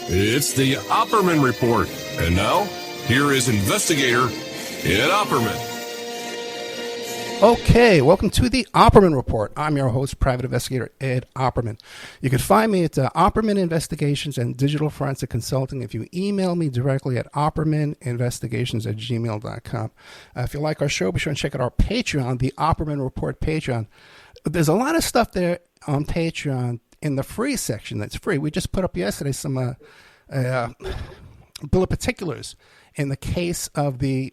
It's the Opperman Report. And now, here is investigator Ed Opperman. Okay, welcome to the Opperman Report. I'm your host, private investigator Ed Opperman. You can find me at Opperman Investigations and Digital Forensic Consulting if you email me directly at oppermaninvestigations@gmail.com. If you like our show, be sure and check out our Patreon, the Opperman Report Patreon. There's a lot of stuff there on Patreon in the free section that's free. We just put up yesterday some bill of particulars in the case of the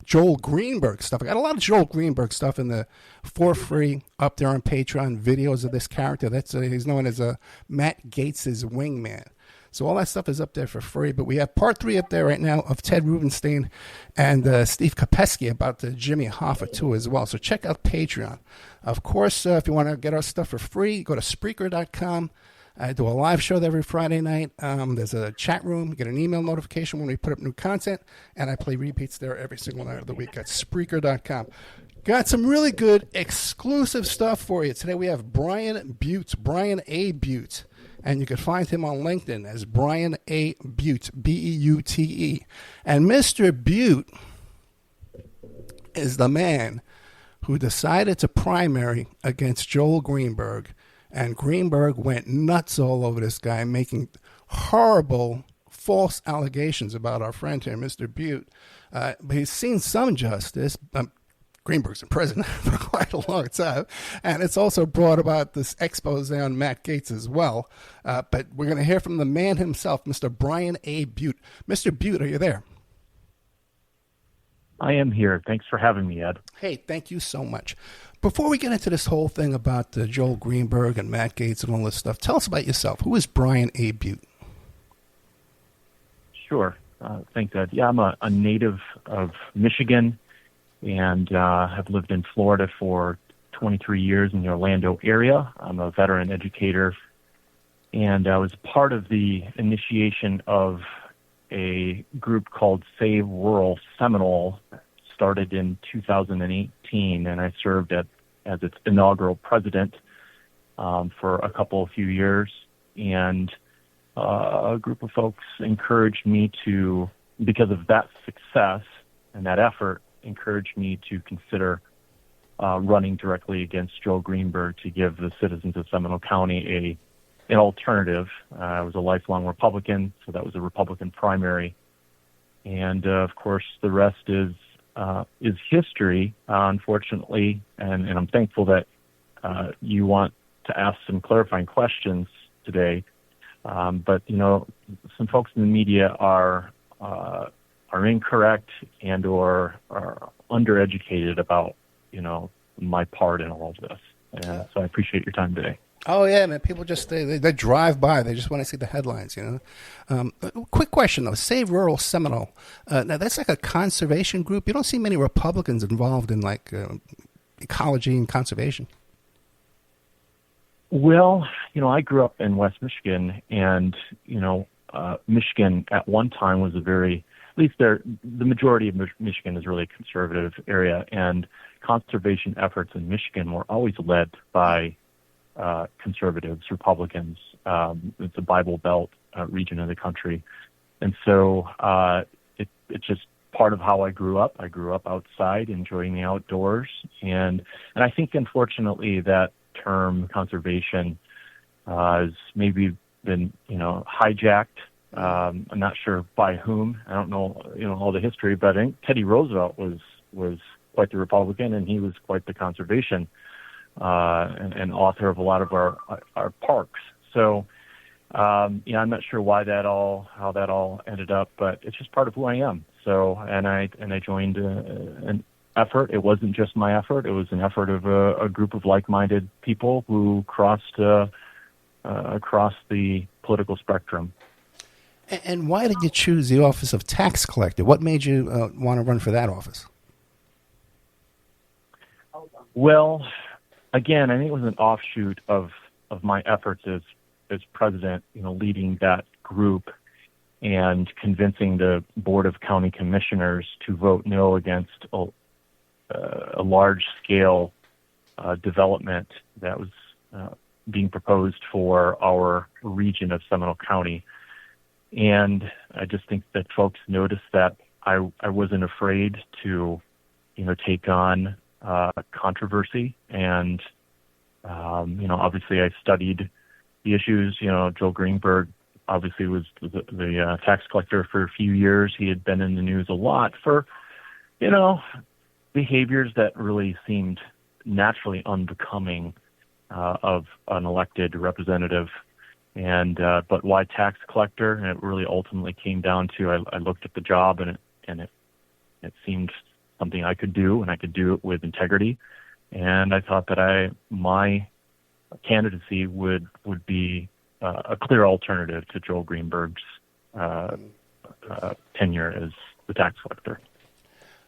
Joel Greenberg stuff. I got a lot of Joel Greenberg stuff in the for free up there on Patreon, videos of this character. That's he's known as Matt Gaetz's wingman. So all that stuff is up there for free. But we have part 3 up there right now of Ted Rubenstein and Steve Kopesky about Jimmy Hoffa too as well. So check out Patreon. Of course, if you want to get our stuff for free, go to Spreaker.com. I do a live show every Friday night. There's a chat room. You get an email notification when we put up new content, and I play repeats there every single night of the week at Spreaker.com. Got some really good exclusive stuff for you. Today we have Brian A. Beute, and you can find him on LinkedIn as Brian A. Beute, Beute. And Mr. Beute is the man who decided to primary against Joel Greenberg. And Greenberg went nuts all over this guy, making horrible, false allegations about our friend here, Mr. Beute. But he's seen some justice. Greenberg's in prison for quite a long time. And it's also brought about this expose on Matt Gaetz as well. But we're going to hear from the man himself, Mr. Brian A. Beute. Mr. Beute, are you there? I am here. Thanks for having me, Ed. Hey, thank you so much. Before we get into this whole thing about Joel Greenberg and Matt Gaetz and all this stuff, tell us about yourself. Who is Brian A. Beute? Sure. Thanks, Ed. Yeah, I'm a native of Michigan and have lived in Florida for 23 years in the Orlando area. I'm a veteran educator, and I was part of the initiation of a group called Save Rural Seminole, started in 2018, and I served as its inaugural president for a few years. And a group of folks encouraged me to, because of that success and that effort, encouraged me to consider running directly against Joel Greenberg to give the citizens of Seminole County an alternative. I was a lifelong Republican, so that was a Republican primary. And, of course, the rest is history, unfortunately, and I'm thankful that you want to ask some clarifying questions today. But, some folks in the media are incorrect and or are undereducated about, my part in all of this. And so I appreciate your time today. Oh, yeah, man. People just, they drive by. They just want to see the headlines, Quick question, though. Save Rural Seminole. Now, that's like a conservation group. You don't see many Republicans involved in, ecology and conservation. Well, I grew up in West Michigan, and, Michigan at one time was the majority of Michigan is really a conservative area, and conservation efforts in Michigan were always led by conservatives, Republicans. It's a Bible Belt region of the country. And so it's just part of how I grew up. I grew up outside, enjoying the outdoors. And I think, unfortunately, that term conservation has maybe been, hijacked. I'm not sure by whom. I don't know, all the history, but I think Teddy Roosevelt was quite the Republican, and he was quite the conservation and author of a lot of our parks. So, I'm not sure how that all ended up, but it's just part of who I am. So, and I joined an effort. It wasn't just my effort. It was an effort of a group of like-minded people who crossed across the political spectrum. And why did you choose the office of tax collector? What made you want to run for that office? Well, again, I think it was an offshoot of my efforts as president, leading that group and convincing the Board of County Commissioners to vote no against a large-scale development that was being proposed for our region of Seminole County. And I just think that folks noticed that I wasn't afraid to, take on controversy. And, obviously I studied the issues. Joel Greenberg obviously was the tax collector for a few years. He had been in the news a lot for, behaviors that really seemed naturally unbecoming of an elected representative. And but why tax collector? And it really ultimately came down to I looked at the job and it seemed something I could do, and I could do it with integrity. And I thought that my candidacy would be a clear alternative to Joel Greenberg's tenure as the tax collector.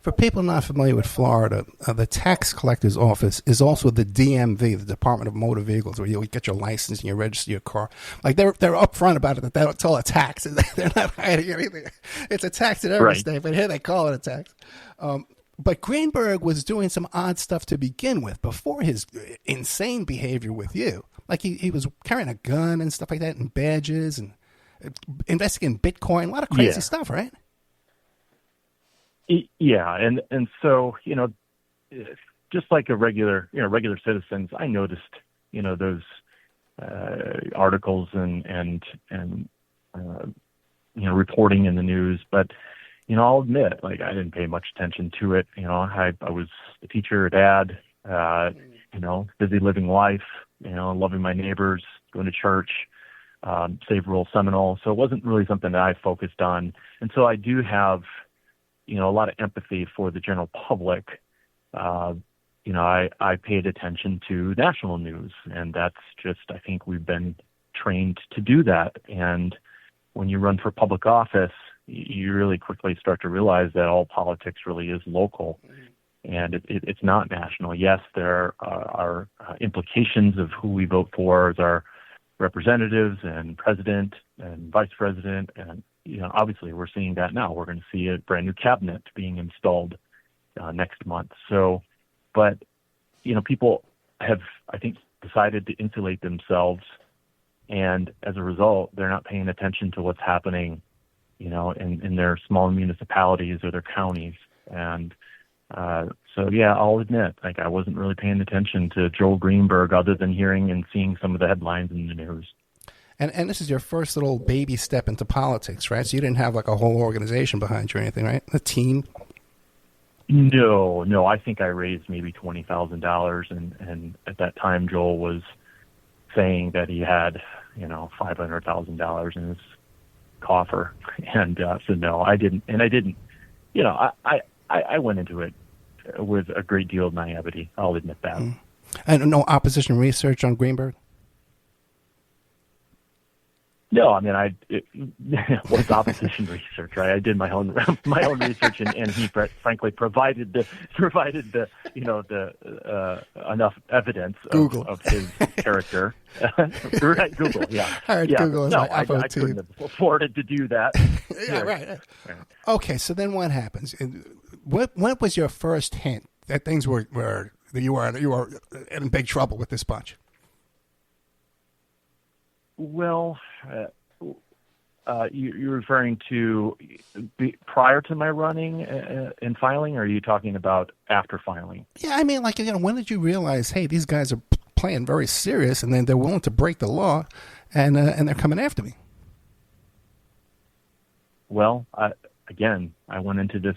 For people not familiar with Florida, the tax collector's office is also the DMV, the Department of Motor Vehicles, where you get your license and you register your car. Like they're upfront about it that it's all a tax. They're not hiding anything. It's a tax in every state, but here they call it a tax. But Greenberg was doing some odd stuff to begin with before his insane behavior with you. Like he was carrying a gun and stuff like that, and badges, and investigating Bitcoin, a lot of crazy stuff, right? Yeah, and so just like regular citizens, I noticed those articles and reporting in the news, but I'll admit, like, I didn't pay much attention to it. I was a teacher, a dad, busy living life, loving my neighbors, going to church, save rural Seminole. So it wasn't really something that I focused on. And so I do have a lot of empathy for the general public. I paid attention to national news, and that's just, I think we've been trained to do that. And when you run for public office, you really quickly start to realize that all politics really is local, and it's not national. Yes, there are implications of who we vote for as our representatives and president and vice president, and obviously we're seeing that now. We're going to see a brand new cabinet being installed next month. So, but people have, I think, decided to insulate themselves, and as a result, they're not paying attention to what's happening, in their small municipalities or their counties. And so, yeah, I'll admit, like, I wasn't really paying attention to Joel Greenberg other than hearing and seeing some of the headlines in the news. And this is your first little baby step into politics, right? So you didn't have like a whole organization behind you or anything, right? A team? No. I think I raised maybe $20,000, and at that time Joel was saying that he had, $500,000 in his coffer, and so no, I didn't. And I didn't. I went into it with a great deal of naivety. I'll admit that. And no opposition research on Greenberg? No, I mean, what's opposition research, right? I did my own research, and he frankly provided the enough evidence of his character. Right, Google, yeah. I heard Google is I couldn't have afforded to do that. Yeah, right. Okay, so then what happens? What was your first hint that things were that you were in big trouble with this bunch? Well, you're referring to prior to my running and filing, or are you talking about after filing? Yeah, I mean, like, when did you realize, hey, these guys are playing very serious, and then they're willing to break the law, and they're coming after me? Well, I went into this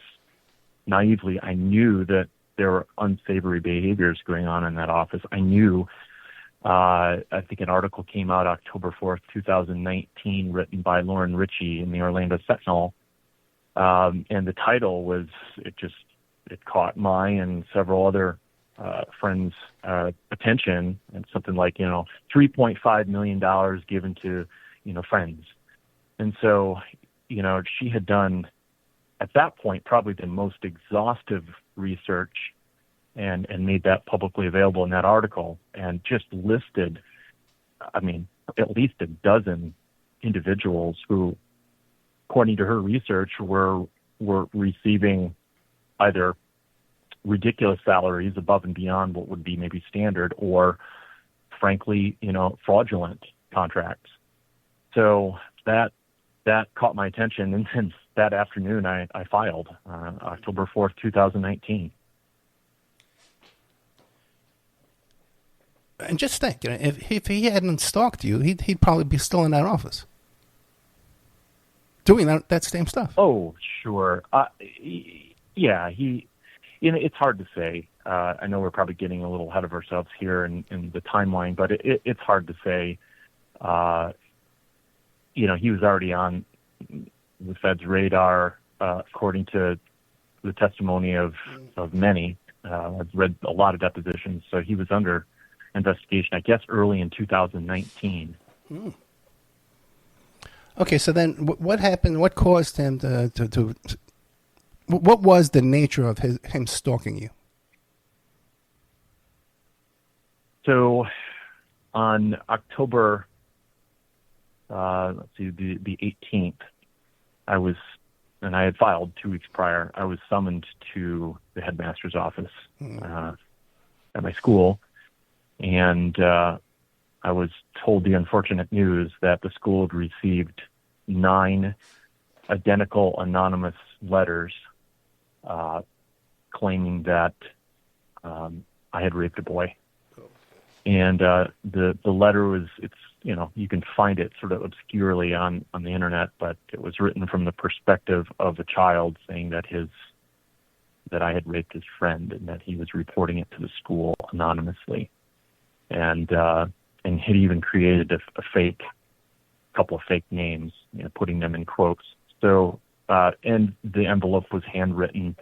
naively. I knew that there were unsavory behaviors going on in that office. I knew. I think an article came out October 4th, 2019, written by Lauren Ritchie in the Orlando Sentinel. And the title was, it caught my and several other friends' attention, and something like, $3.5 million given to, friends. And so, she had done, at that point, probably the most exhaustive research and made that publicly available in that article, and just listed, at least a dozen individuals who, according to her research, were receiving either ridiculous salaries above and beyond what would be maybe standard, or frankly, fraudulent contracts. So that that caught my attention, and since that afternoon, I filed October 4th, 2019. And just think, if he hadn't stalked you, he'd probably be still in that office doing that same stuff. Oh, sure. Yeah, it's hard to say. I know we're probably getting a little ahead of ourselves here in the timeline, but it's hard to say. He was already on the Fed's radar, according to the testimony of many. I've read a lot of depositions, so he was under investigation, I guess, early in 2019. Okay, so then what happened? What caused him to what was the nature of him stalking you? So on October, the 18th, I had filed 2 weeks prior. I was summoned to the headmaster's office at my school, and I was told the unfortunate news that the school had received 9 identical anonymous letters claiming that I had raped a boy. And the letter was, you can find it sort of obscurely on the internet, but it was written from the perspective of a child saying that I had raped his friend and that he was reporting it to the school anonymously. And had even created a couple of fake names, putting them in quotes. So, and the envelope was handwritten.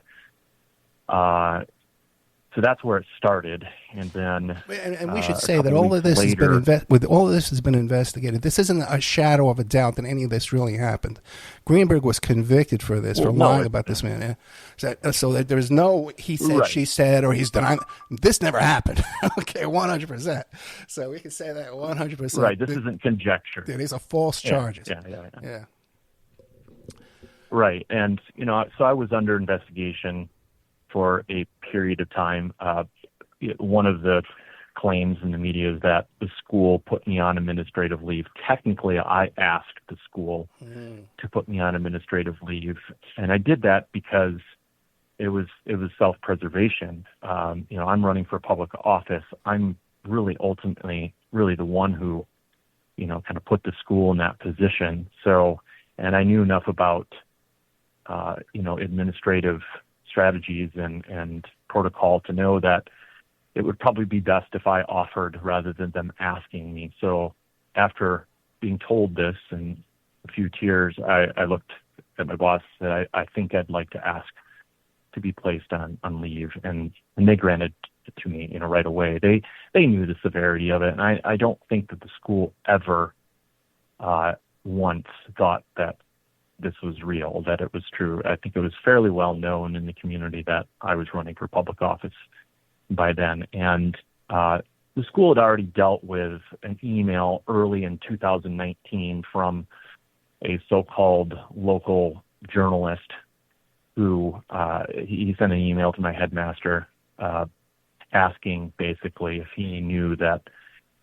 So that's where it started, and then. And we should say that all of this has been investigated. This isn't a shadow of a doubt that any of this really happened. Greenberg was convicted for this, for lying about this man. Yeah? So that there's no he said, right, she said, or he's denying. This never happened. Okay, 100%. So we can say that 100%. Right. This isn't conjecture. These are false charges. Yeah. Right, and so I was under investigation for a period of time. One of the claims in the media is that the school put me on administrative leave. Technically, I asked the school to put me on administrative leave, and I did that because it was self-preservation. I'm running for public office. I'm really ultimately the one who, kind of put the school in that position. So, and I knew enough about, administrative strategies and protocol to know that it would probably be best if I offered rather than them asking me. So after being told this and a few tears, I looked at my boss and said, I think I'd like to ask to be placed on leave. And they granted it to me, right away. They knew the severity of it. And I don't think that the school ever once thought that this was real, that it was true. I think it was fairly well known in the community that I was running for public office by then. And the school had already dealt with an email early in 2019 from a so-called local journalist who he sent an email to my headmaster asking basically if he knew that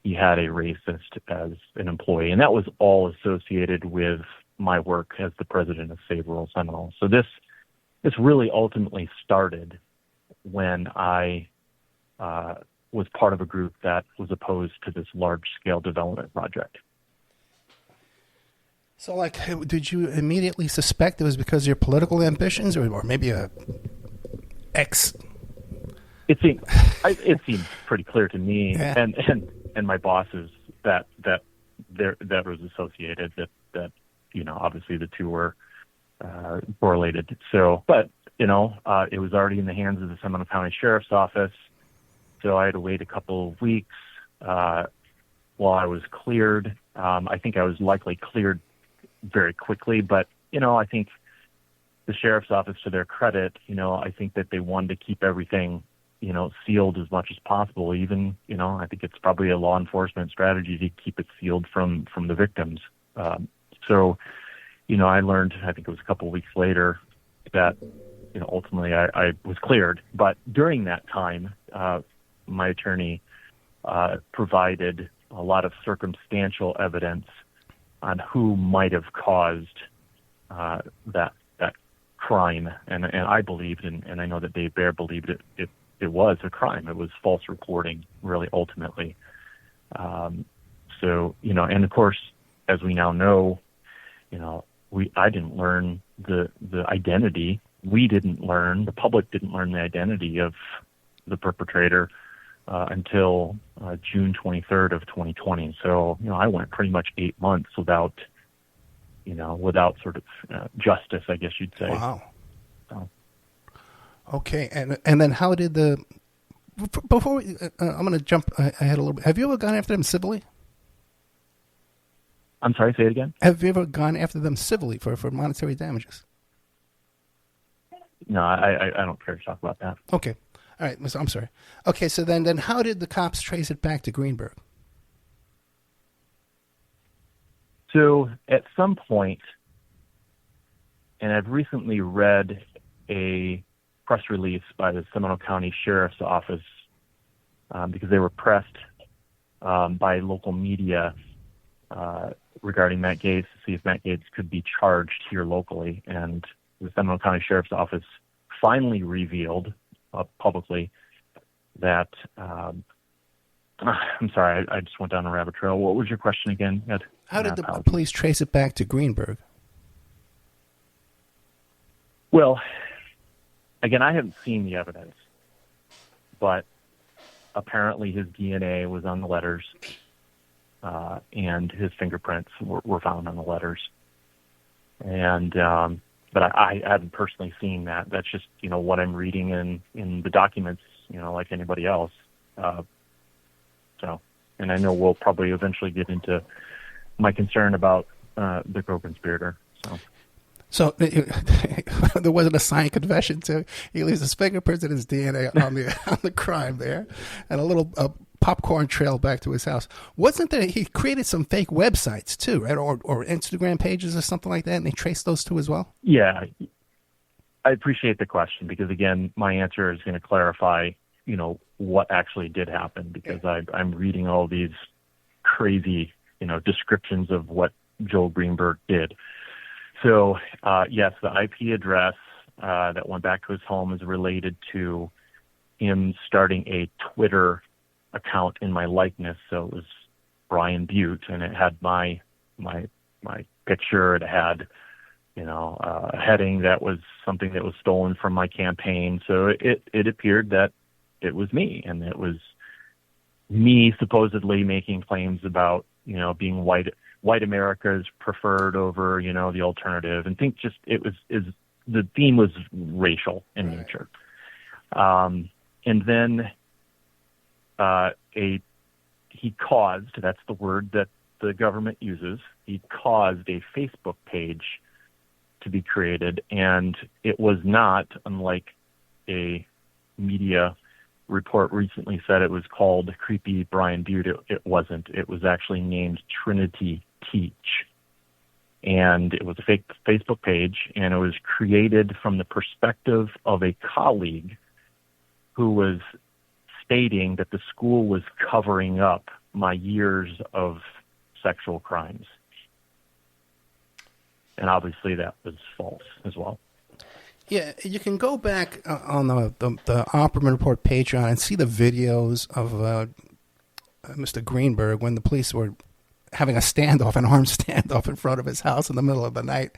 he had a racist as an employee. And that was all associated with my work as the president of Save Rural Seminole. So this really ultimately started when I was part of a group that was opposed to this large-scale development project. So, did you immediately suspect it was because of your political ambitions, or maybe a ex? It seemed pretty clear to me, and my bosses that was associated. That obviously the two were correlated. So, but it was already in the hands of the Seminole County Sheriff's Office. So I had to wait a couple of weeks while I was cleared. I think I was likely cleared very quickly, but I think the Sheriff's Office, to their credit, I think that they wanted to keep everything sealed as much as possible. Even I think it's probably a law enforcement strategy to keep it sealed from the victims. So, I learned, I think it was a couple of weeks later, that, ultimately I was cleared. But during that time, my attorney provided a lot of circumstantial evidence who might have caused that crime, and I believed, and I know that Dave Baer believed it was a crime. It was false reporting, really, ultimately. So, and of course, as we now know, I didn't learn the identity. The public didn't learn the identity of the perpetrator until June 23rd of 2020. So, I went pretty much 8 months without sort of justice, I guess you'd say. Wow. So. Okay, and then how did before I'm going to jump ahead a little bit. Have you ever gone after them civilly? I'm sorry, say it again? Have you ever gone after them civilly for monetary damages? No, I don't care to talk about that. Okay. All right. I'm sorry. Okay, so then how did the cops trace it back to Greenberg? So at some point, and I've recently read a press release by the Seminole County Sheriff's Office because they were pressed by local media regarding Matt Gaetz to see if Matt Gaetz could be charged here locally. And the Seminole County Sheriff's Office finally revealed publicly that I'm sorry, I just went down a rabbit trail. What was your question again, Ed? How did the police trace it back to Greenberg? Well, again, I haven't seen the evidence, but apparently his DNA was on the letters, and his fingerprints were found on the letters. And but I haven't personally seen that. That's just what I'm reading in the documents, like anybody else. So, and I know we'll probably eventually get into my concern about the co-conspirator. So there wasn't a signed confession to he leaves his fingerprints and his DNA on the crime there, and a little popcorn trail back to his house. Wasn't there? He created some fake websites too, right? Or Instagram pages or something like that, and they traced those too as well. Yeah, I appreciate the question because again, my answer is going to clarify, what actually did happen because I'm reading all these crazy, descriptions of what Joel Greenberg did. So, yes, the IP address that went back to his home is related to him starting a Twitter account in my likeness. So it was Brian Beute, and it had my picture. It had, a heading that was something that was stolen from my campaign. So it appeared that it was me, and it was me supposedly making claims about, being white America is preferred over, the alternative, and think just the theme was racial in nature. And then he caused, that's the word that the government uses, he caused a Facebook page to be created, and it was not, unlike a media report recently said it was called Creepy Brian Beute. It wasn't. It was actually named Trinity Teach. And it was a fake Facebook page, and it was created from the perspective of a colleague who was stating that the school was covering up my years of sexual crimes. And obviously that was false as well. Yeah, you can go back on the Opperman Report Patreon and see the videos of Mr. Greenberg when the police were having an armed standoff in front of his house in the middle of the night.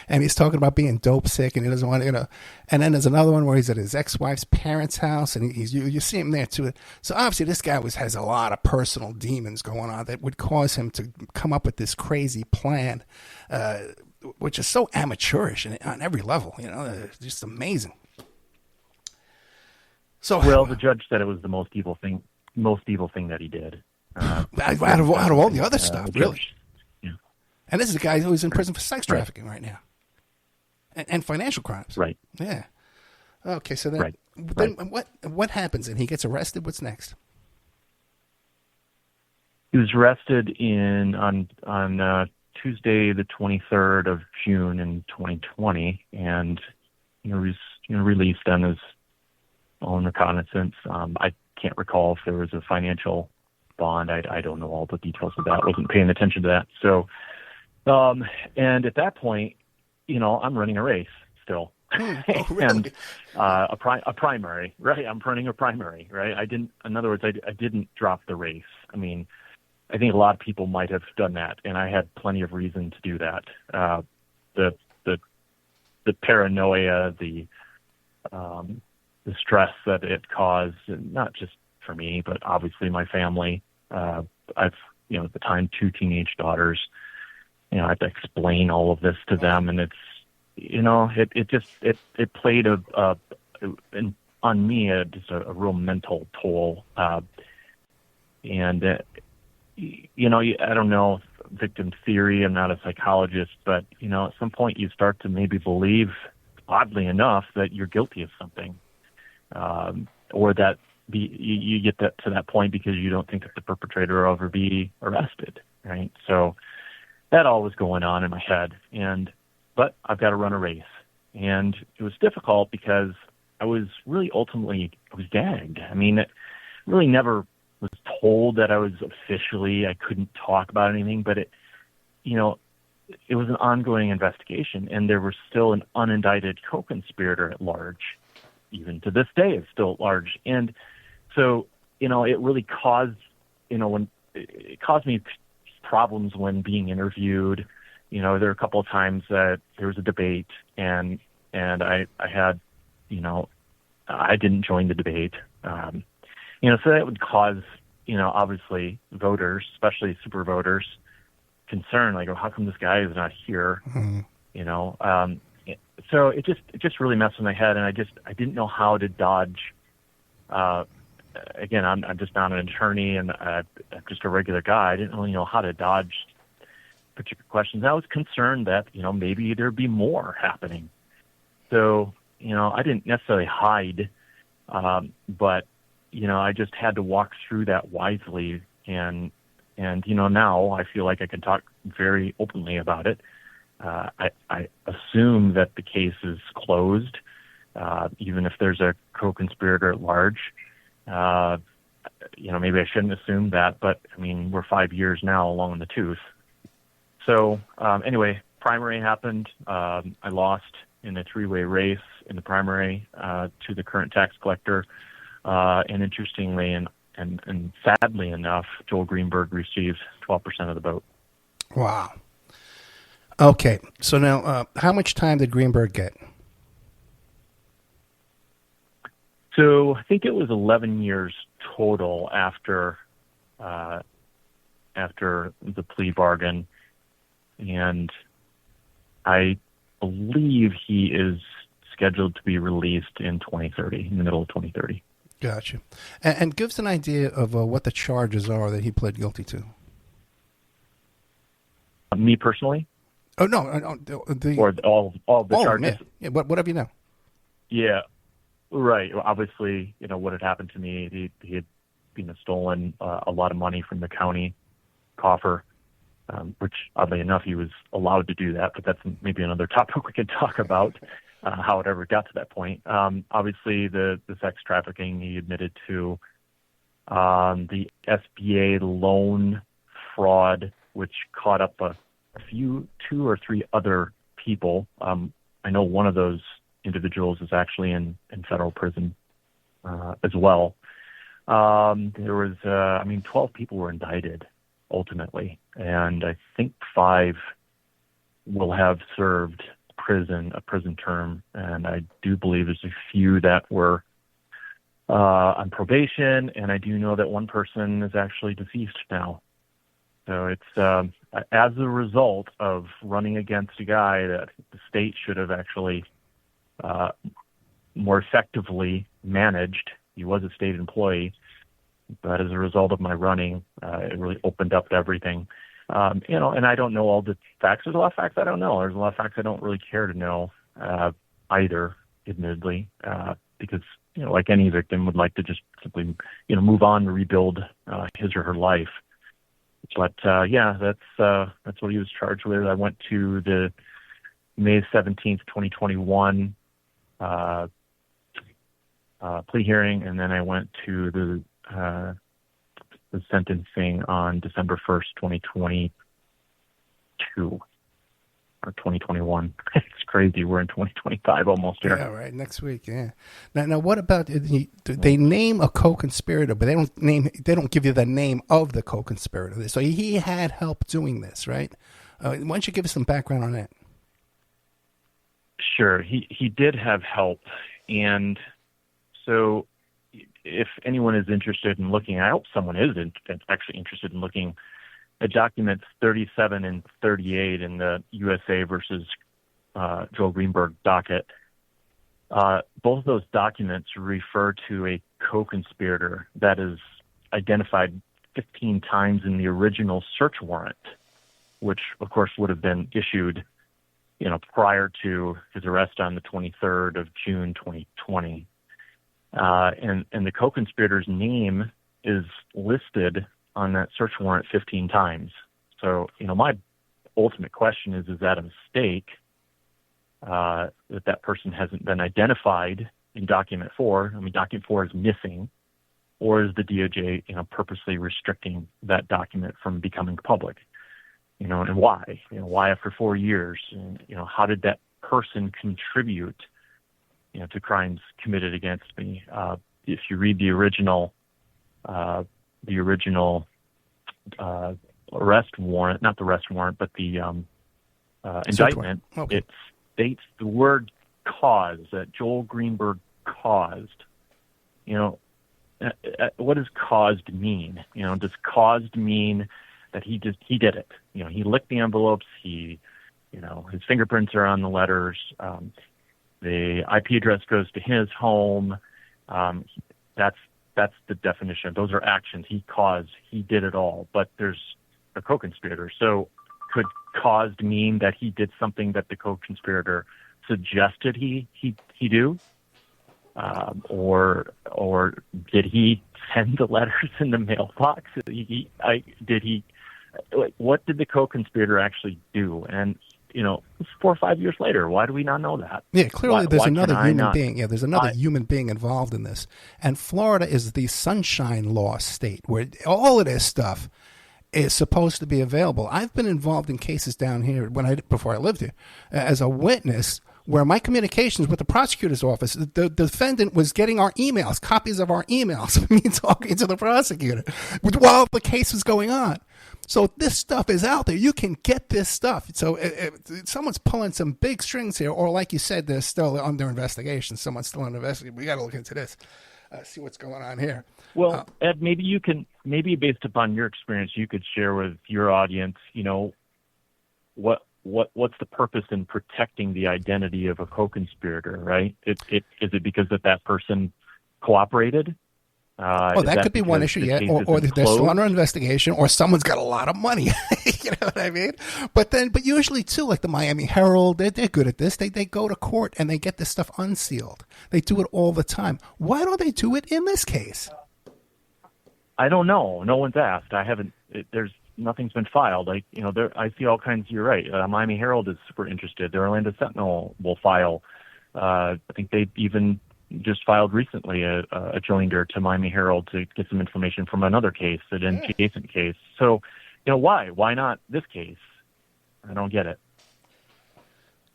And he's talking about being dope sick and he doesn't want to, And then there's another one where he's at his ex-wife's parents' house and you see him there too. So obviously this guy has a lot of personal demons going on that would cause him to come up with this crazy plan, which is so amateurish and on every level, just amazing. So, well, the judge said it was the most evil thing that he did. Out of all the other stuff, really. Yeah. And this is a guy who's in prison for sex trafficking right now, and financial crimes. Right. Yeah. Okay, so then what happens? And he gets arrested. What's next? He was arrested on Tuesday, the 23rd of June in 2020, and he was released on his own recognizance. I can't recall if there was a financial bond. I don't know all the details of that. I wasn't paying attention to that. So And at that point, I'm running a race still. Oh, really? And a primary, right? I'm running a primary, right? In other words, I didn't drop the race. I mean, I think a lot of people might have done that, and I had plenty of reason to do that. The paranoia, the stress that it caused, and not just for me, but obviously my family. I've, at the time, 2 teenage daughters. I had to explain all of this to them, and it's, it played on me just a real mental toll. And I don't know victim theory. I'm not a psychologist, but at some point you start to maybe believe, oddly enough, that you're guilty of something, or that you get to that point because you don't think that the perpetrator will ever be arrested, right? So that all was going on in my head, but I've got to run a race, and it was difficult because I was really I was gagged. I mean, it really never was told that I couldn't talk about anything, but it was an ongoing investigation, and there was still an unindicted co-conspirator at large. Even to this day, it's still at large. And so, it really caused, it caused me problems when being interviewed. There were a couple of times that there was a debate, and I had, I didn't join the debate. So that would cause, obviously voters, especially super voters, concern, like, oh, how come this guy is not here? Mm-hmm. So it just really messed with my head, and I didn't know how to dodge. Again, I'm just not an attorney, and I'm just a regular guy. I didn't really know how to dodge particular questions. I was concerned that maybe there'd be more happening. So I didn't necessarily hide, but I just had to walk through that wisely, and now I feel like I can talk very openly about it. I assume that the case is closed, even if there's a co-conspirator at large. Maybe I shouldn't assume that, but I mean, we're 5 years now along in the tooth. So anyway, primary happened. I lost in a 3-way race in the primary to the current tax collector. And interestingly and sadly enough, Joel Greenberg received 12% of the vote. Wow. Okay, so now how much time did Greenberg get? So I think it was 11 years total after the plea bargain, and I believe he is scheduled to be released in 2030, in the middle of 2030. Gotcha. And give us an idea of what the charges are that he pled guilty to. Me personally? Oh, no. Or all the charges? Yeah, whatever you know. Yeah, right. Well, obviously, what had happened to me, he had stolen a lot of money from the county coffer, which, oddly enough, he was allowed to do that, but that's maybe another topic we could talk about, how it ever got to that point. Obviously, the sex trafficking he admitted to, the SBA loan fraud, which caught up a 2 or 3 other people. I know one of those individuals is actually in federal prison as well. There was, 12 people were indicted ultimately, and I think 5 will have served a prison term, and I do believe there's a few that were on probation, and I do know that one person is actually deceased now. So it's as a result of running against a guy that the state should have actually more effectively managed. He was a state employee, but as a result of my running, it really opened up everything. And I don't know all the facts. There's a lot of facts I don't know. There's a lot of facts I don't really care to know either, admittedly, because, like any victim would like to just simply, move on and rebuild his or her life. But that's what he was charged with. I went to the May 17th, 2021 plea hearing, and then I went to the sentencing on December 1st, 2022. or 2021. It's crazy. We're in 2025 almost here. Yeah, right. Next week. Yeah. Now, what about they name a co-conspirator, but they don't give you the name of the co-conspirator. So he had help doing this, right? Why don't you give us some background on that? Sure. He did have help, and so if anyone is interested in looking, I hope someone is actually interested in looking at documents 37 and 38 in the USA versus Joel Greenberg docket. Both of those documents refer to a co-conspirator that is identified 15 times in the original search warrant, which, of course, would have been issued, prior to his arrest on the 23rd of June, 2020. And the co-conspirator's name is listed on that search warrant 15 times. So, my ultimate question is that a mistake that person hasn't been identified in document 4? I mean, document 4 is missing, or is the DOJ, purposely restricting that document from becoming public? And why? Why after 4 years? And, how did that person contribute, to crimes committed against me? If you read the original arrest warrant, not the arrest warrant, but the indictment, okay. It states the word cause, that Joel Greenberg caused. What does caused mean? Does caused mean that he did it? He licked the envelopes. His fingerprints are on the letters. The IP address goes to his home. That's the definition. Those are actions. He caused. He did it all. But there's a co-conspirator. So could caused mean that he did something that the co-conspirator suggested he do? Or did he send the letters in the mailbox? What did the co-conspirator actually do? And, it's 4 or 5 years later. Why do we not know that? Yeah, clearly there's another human being. Yeah, there's another human being involved in this. And Florida is the sunshine law state where all of this stuff is supposed to be available. I've been involved in cases down here before I lived here as a witness where my communications with the prosecutor's office, the defendant was getting our emails, copies of our emails, me talking to the prosecutor while the case was going on. So this stuff is out there. You can get this stuff. So someone's pulling some big strings here, or like you said, they're still under investigation. Someone's still under investigation. We got to look into this, see what's going on here. Well, Ed, maybe based upon your experience, you could share with your audience, what's the purpose in protecting the identity of a co-conspirator, right? Is it because that person cooperated? That could be one issue, yeah. Or they're still under investigation, or someone's got a lot of money. You know what I mean? But usually too, like the Miami Herald, they're good at this. They go to court and they get this stuff unsealed. They do it all the time. Why don't they do it in this case? I don't know. No one's asked. I haven't. Nothing's been filed. I see all kinds. You're right. Miami Herald is super interested. The Orlando Sentinel will file. I think they even just filed recently a joinder to Miami Herald to get some information from another case, an adjacent case. So, why? Why not this case? I don't get it.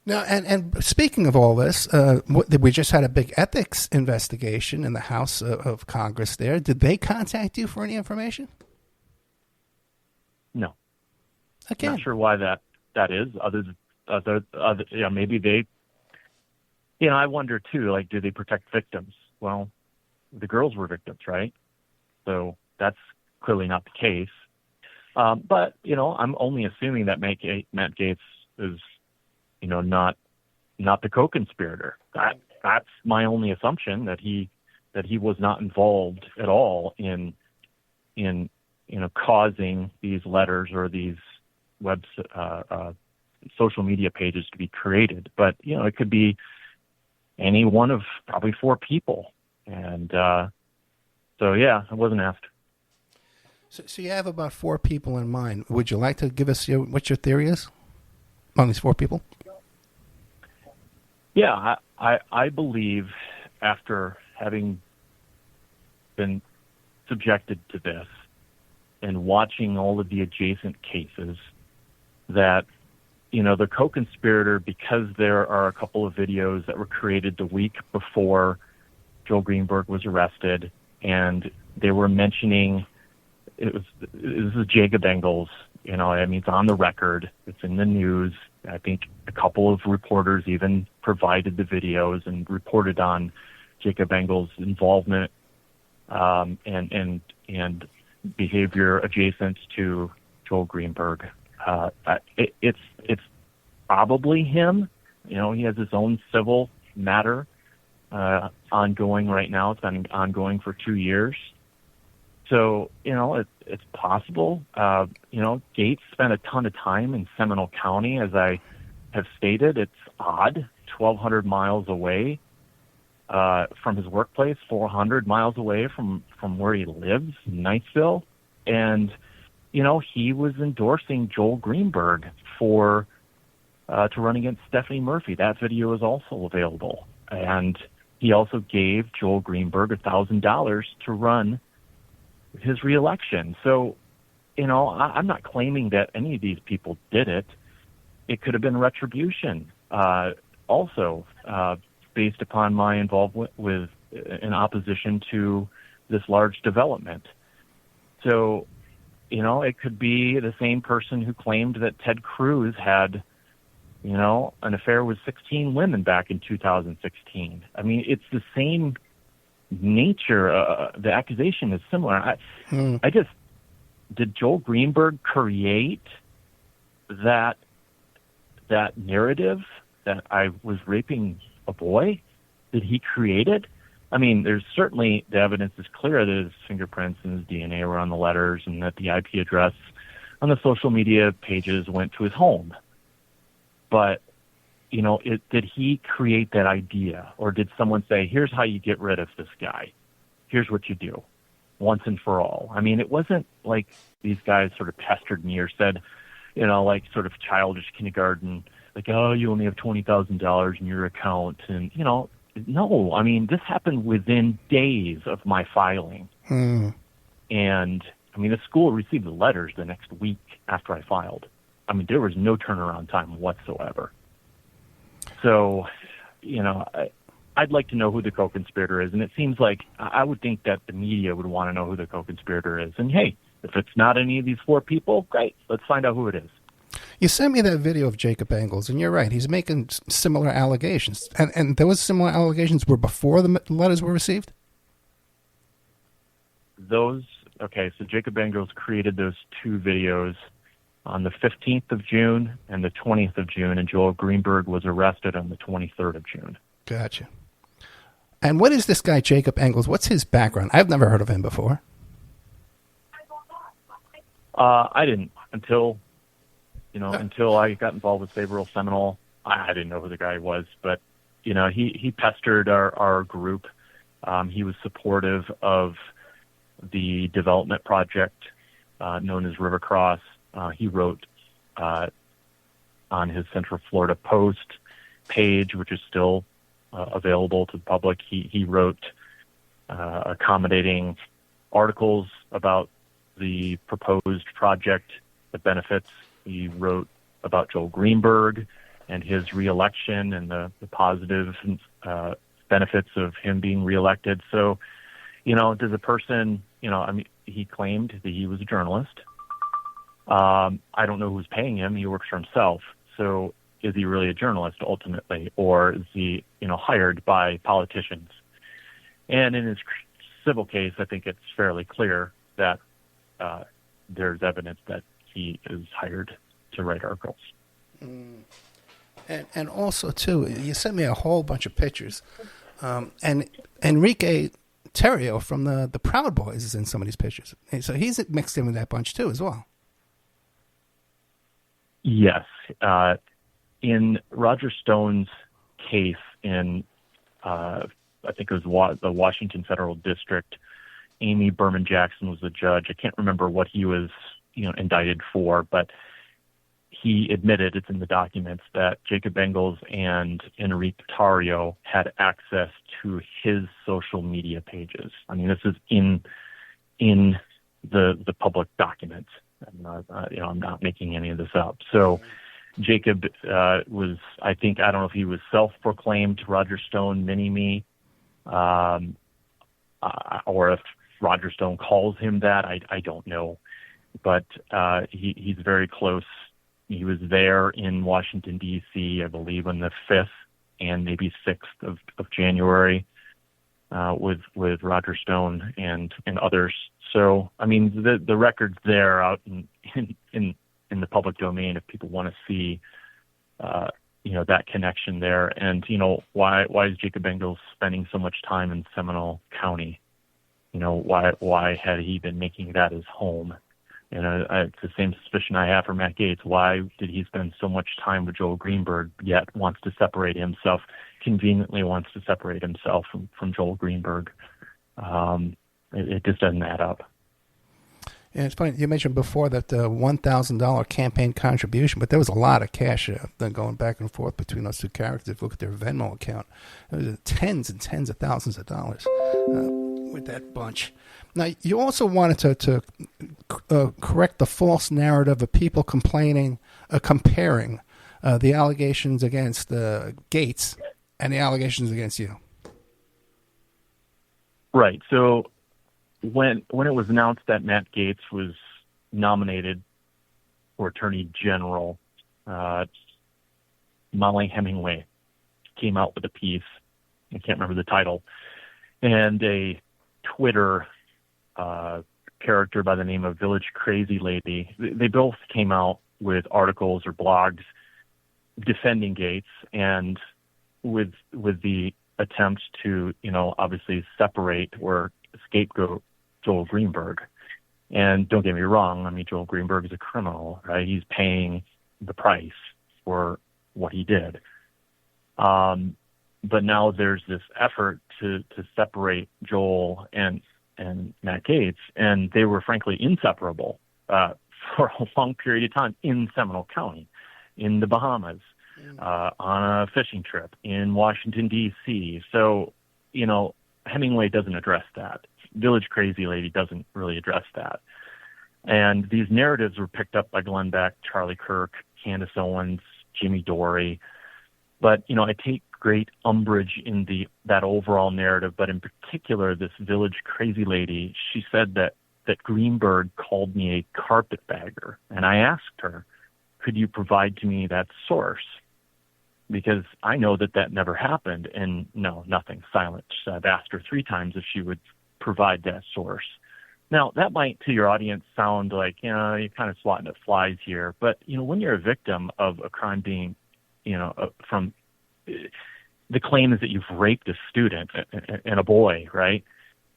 Now, and speaking of all this, we just had a big ethics investigation in the House of Congress there. Did they contact you for any information? No. Again. Not sure why that is. Maybe they. I wonder too. Like, do they protect victims? Well, the girls were victims, right? So that's clearly not the case. But I'm only assuming that Matt Gaetz is, not the co-conspirator. That's my only assumption, that he was not involved at all in causing these letters or these social media pages to be created. But it could be any one of probably 4 people, and I wasn't asked. So you have about 4 people in mind. Would you like to give us what your theory is on these 4 people? Yeah, I believe, after having been subjected to this and watching all of the adjacent cases, that the co-conspirator, because there are a couple of videos that were created the week before Joel Greenberg was arrested, and they were mentioning this is Jacob Engels. It's on the record. It's in the news. I think a couple of reporters even provided the videos and reported on Jacob Engels' involvement and behavior adjacent to Joel Greenberg. It's probably him. He has his own civil matter ongoing right now. It's been ongoing for 2 years. So, it's possible. Gaetz spent a ton of time in Seminole County, as I have stated. It's odd, 1,200 miles away from his workplace, 400 miles away from where he lives, in Niceville. And, he was endorsing Joel Greenberg to run against Stephanie Murphy. That video is also available. And he also gave Joel Greenberg $1,000 to run his reelection. So, I'm not claiming that any of these people did it. It could have been retribution, also based upon my involvement in opposition to this large development. So, it could be the same person who claimed that Ted Cruz had, an affair with 16 women back in 2016. I mean, it's the same nature. The accusation is similar. Did Joel Greenberg create that narrative that I was raping a boy? Did he create it? I mean, there's certainly, the evidence is clear that his fingerprints and his DNA were on the letters, and that the IP address on the social media pages went to his home. But, did he create that idea? Or did someone say, here's how you get rid of this guy? Here's what you do, once and for all. I mean, it wasn't like these guys sort of pestered me or said, like sort of childish kindergarten, like, oh, you only have $20,000 in your account. And, no, I mean, this happened within days of my filing. And, I mean, the school received the letters the next week after I filed. I mean, there was no turnaround time whatsoever. So, I'd like to know who the co-conspirator is. And it seems like I would think that the media would want to know who the co-conspirator is. And, hey, if it's not any of these four people, great. Let's find out who it is. You sent me that video of Jacob Engels, and you're right. He's making similar allegations. And those similar allegations were before the letters were received? So Jacob Engels created those two videos on the 15th of June and the 20th of June, and Joel Greenberg was arrested on the 23rd of June. Gotcha. And what is this guy, Jacob Engels? What's his background? I've never heard of him before. I didn't until I got involved with Favorable Seminole. I didn't know who the guy was, but he pestered our group. He was supportive of the development project known as River Cross. He wrote on his Central Florida Post page, which is still available to the public. He wrote accommodating articles about the proposed project, the benefits. He wrote about Joel Greenberg and his reelection and the positive benefits of him being reelected. So, does a person, he claimed that he was a journalist. I don't know who's paying him. He works for himself. So is he really a journalist ultimately, or is he, hired by politicians? And in his civil case, I think it's fairly clear that there's evidence that he is hired to write articles. And also, too, you sent me a whole bunch of pictures. And Enrique Terrio from the Proud Boys is in some of these pictures. And so he's mixed in with that bunch, too, as well. Yes. In Roger Stone's case in, I think it was the Washington Federal District, Amy Berman Jackson was the judge. I can't remember what he was, indicted for, but he admitted, it's in the documents, that Jacob Engels and Enrique Terrio had access to his social media pages. I mean, this is in the public documents. I'm not making any of this up. So, Jacob was, I don't know if he was self-proclaimed Roger Stone mini-me, or if Roger Stone calls him that. I don't know. But he's very close. He was there in Washington, D.C., I believe, on the 5th and maybe 6th of January with Roger Stone and others. So, I mean, the record's there out in the public domain if people want to see, that connection there. And, why is Jacob Engels spending so much time in Seminole County? Why had he been making that his home? It's the same suspicion I have for Matt Gaetz. Why did he spend so much time with Joel Greenberg, yet wants to separate himself, conveniently wants to separate himself from Joel Greenberg? It just doesn't add up. Yeah, it's funny. You mentioned before that $1,000 campaign contribution, but there was a lot of cash going back and forth between those two characters. If you look at their Venmo account, it was tens and tens of thousands of dollars with that bunch. Now, you also wanted to correct the false narrative of people comparing the allegations against Gaetz and the allegations against you. Right. So when it was announced that Matt Gaetz was nominated for Attorney General, Molly Hemingway came out with a piece. I can't remember the title, and a Twitter character by the name of Village Crazy Lady. They both came out with articles or blogs defending Gaetz and with the attempt to, obviously separate or scapegoat Joel Greenberg. And don't get me wrong, I mean, Joel Greenberg is a criminal, right? He's paying the price for what he did. But now there's this effort to separate Joel and Matt Gaetz, and they were frankly inseparable for a long period of time in Seminole County, in the Bahamas, on a fishing trip, in Washington, D.C. So, Hemingway doesn't address that. Village Crazy Lady doesn't really address that. And these narratives were picked up by Glenn Beck, Charlie Kirk, Candace Owens, Jimmy Dorey. But, I take great umbrage in that overall narrative, but in particular, this Village Crazy Lady, she said that Greenberg called me a carpetbagger. And I asked her, could you provide to me that source? Because I know that never happened. And no, nothing, silent. So I've asked her 3 times if she would provide that source. Now, that might to your audience sound like, you're kind of swatting at flies here. But, when you're a victim of a crime being, from the claim is that you've raped a student and a boy, right?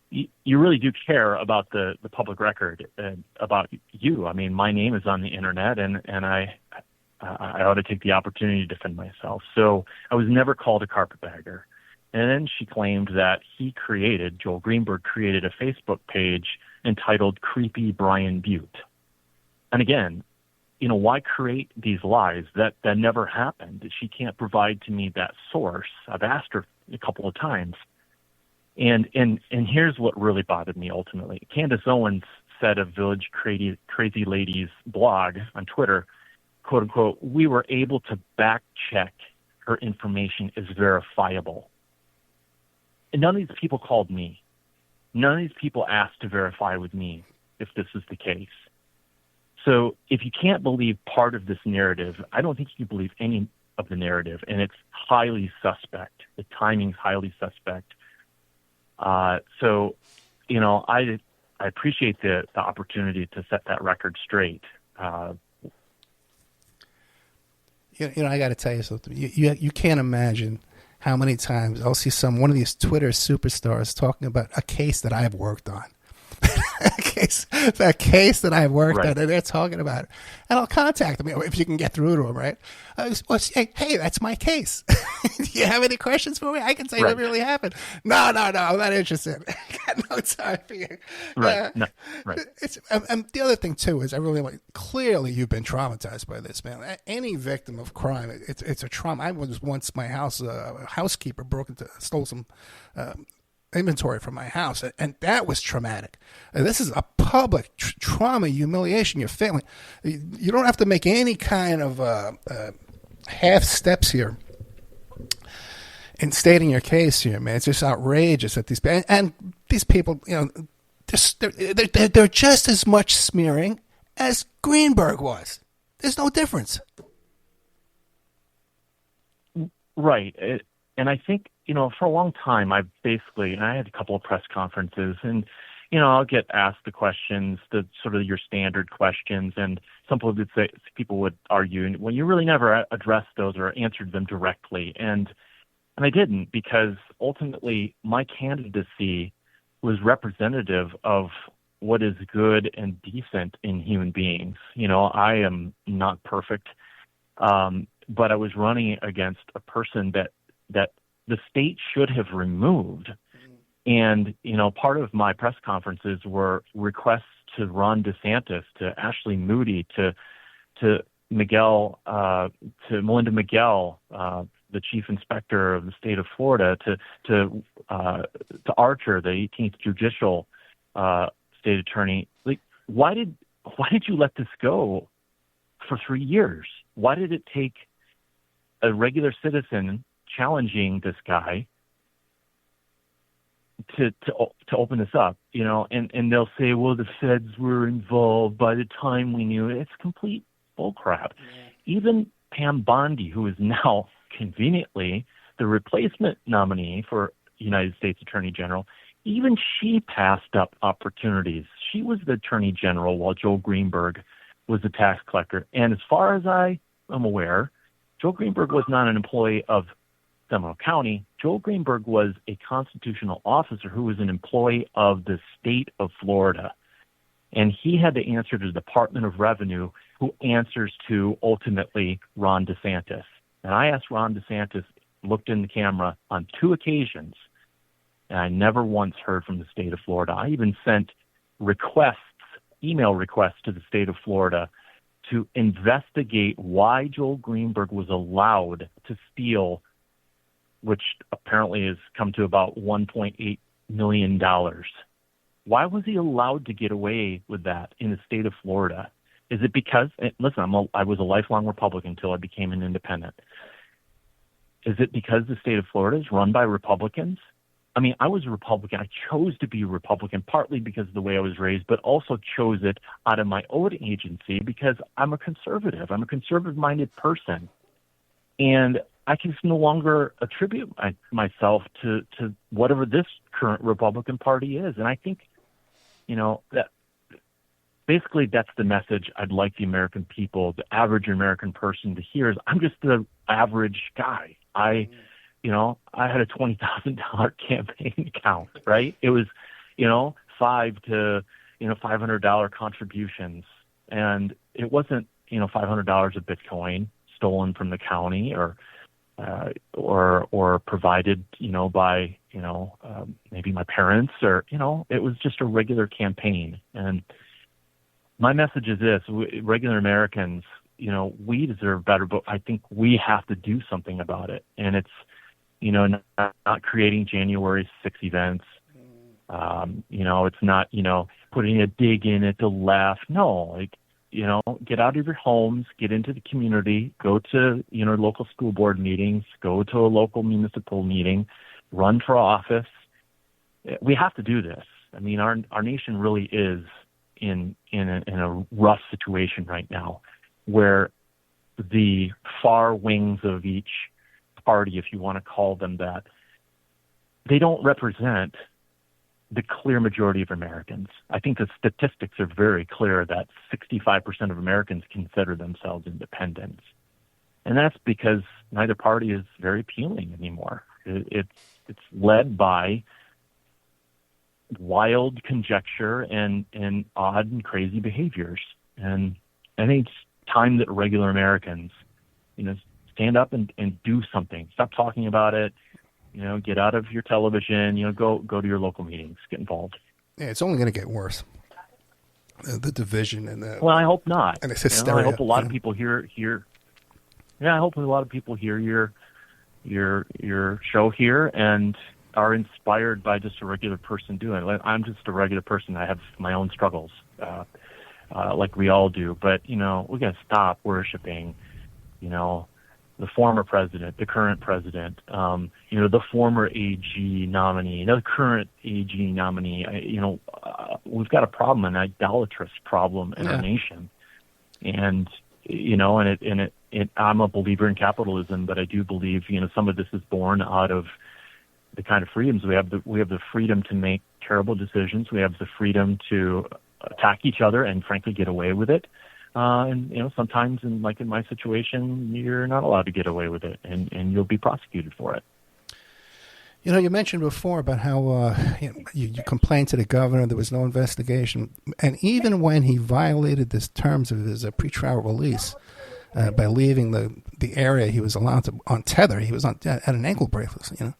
You really do care about the public record and about you. I mean, my name is on the internet, and I ought to take the opportunity to defend myself. So I was never called a carpetbagger. And then she claimed that Joel Greenberg created a Facebook page entitled Creepy Brian Beute. And again, why create these lies? That never happened. She can't provide to me that source. I've asked her a couple of times. And here's what really bothered me ultimately. Candace Owens said of Village Crazy Lady's blog on Twitter, quote unquote, we were able to back check her information is verifiable. And none of these people called me. None of these people asked to verify with me if this is the case. So if you can't believe part of this narrative, I don't think you can believe any of the narrative, and it's highly suspect. The timing's highly suspect. So, I appreciate the opportunity to set that record straight. I got to tell you something. You can't imagine how many times I'll see one of these Twitter superstars talking about a case that I've worked on. a case that I've worked on, and they're talking about it. And I'll contact them if you can get through to them, right? Hey, that's my case. Do you have any questions for me? I can say what really happened. No, I'm not interested. I got no time for you. Right. No. Right. And the other thing, too, is I really clearly you've been traumatized by this, man. Any victim of crime, it's a trauma. I was once, my house, a housekeeper stole some inventory from my house, and that was traumatic. And this is a public trauma, humiliation. You're failing. You don't have to make any kind of half steps here in stating your case here, man. It's just outrageous that these people, they're just as much smearing as Greenberg was. There's no difference. Right. And I think, for a long time, I had a couple of press conferences, and, I'll get asked the questions, the sort of your standard questions, and some people would argue, well, you really never addressed those or answered them directly. And I didn't, because ultimately my candidacy was representative of what is good and decent in human beings. I am not perfect, but I was running against a person that the state should have removed. And, part of my press conferences were requests to Ron DeSantis, to Ashley Moody, to Miguel, to Melinda Miguel, the chief inspector of the state of Florida, to Archer, the 18th judicial state attorney. Like, why did you let this go for 3 years? Why did it take a regular citizen challenging this guy to open this up, and they'll say, well, the feds were involved by the time we knew it. It's complete bullcrap. Yeah. Even Pam Bondi, who is now conveniently the replacement nominee for United States Attorney General, even she passed up opportunities. She was the Attorney General while Joel Greenberg was the tax collector. And as far as I am aware, Joel Greenberg was not an employee of Seminole County. Joel Greenberg was a constitutional officer who was an employee of the state of Florida. And he had to answer to the Department of Revenue, who answers to, ultimately, Ron DeSantis. And I asked Ron DeSantis, looked in the camera on 2 occasions, and I never once heard from the state of Florida. I even sent email requests to the state of Florida to investigate why Joel Greenberg was allowed to steal, which apparently has come to about $1.8 million. Why was he allowed to get away with that in the state of Florida? Is it because, listen, I was a lifelong Republican until I became an independent. Is it because the state of Florida is run by Republicans? I mean, I was a Republican. I chose to be a Republican partly because of the way I was raised, but also chose it out of my own agency because I'm a conservative. I'm a conservative-minded person. And I can no longer attribute myself to whatever this current Republican Party is. And I think, that basically that's the message I'd like the American people, the average American person to hear is I'm just the average guy. I had a $20,000 campaign account, right? It was, $500 contributions. And it wasn't, $500 of Bitcoin stolen from the county or provided, by, maybe my parents or, it was just a regular campaign. And my message is this: regular Americans, we deserve better, but I think we have to do something about it. And it's, not creating January 6 events. It's not, putting a dig in at the left. No, get out of your homes, get into the community, go to, local school board meetings, go to a local municipal meeting, run for office. We have to do this. I mean, our nation really is in a rough situation right now, where the far wings of each party, if you want to call them that, they don't represent the clear majority of Americans. I think the statistics are very clear that 65% of Americans consider themselves independents. And that's because neither party is very appealing anymore. It's led by wild conjecture and odd and crazy behaviors. And I think it's time that regular Americans, stand up and do something. Stop talking about it. Get out of your television. Go to your local meetings. Get involved. Yeah, it's only going to get worse. The division and the. Well, I hope not. And it's hysteria. I hope a lot of people hear. Yeah, I hope a lot of people hear your show here, and are inspired by just a regular person doing it. I'm just a regular person. I have my own struggles, like we all do. But, we got to stop worshiping, the former president, the current president, the former AG nominee, the current AG nominee. We've got a problem, an idolatrous problem in our nation. And, I'm a believer in capitalism, but I do believe, some of this is born out of the kind of freedoms we have. We have the freedom to make terrible decisions. We have the freedom to attack each other and, frankly, get away with it. And sometimes, in my situation, you're not allowed to get away with it, and you'll be prosecuted for it. You mentioned before about how you complained to the governor, there was no investigation, and even when he violated the terms of his pretrial release by leaving the area he was allowed to on tether, he was at an ankle bracelet,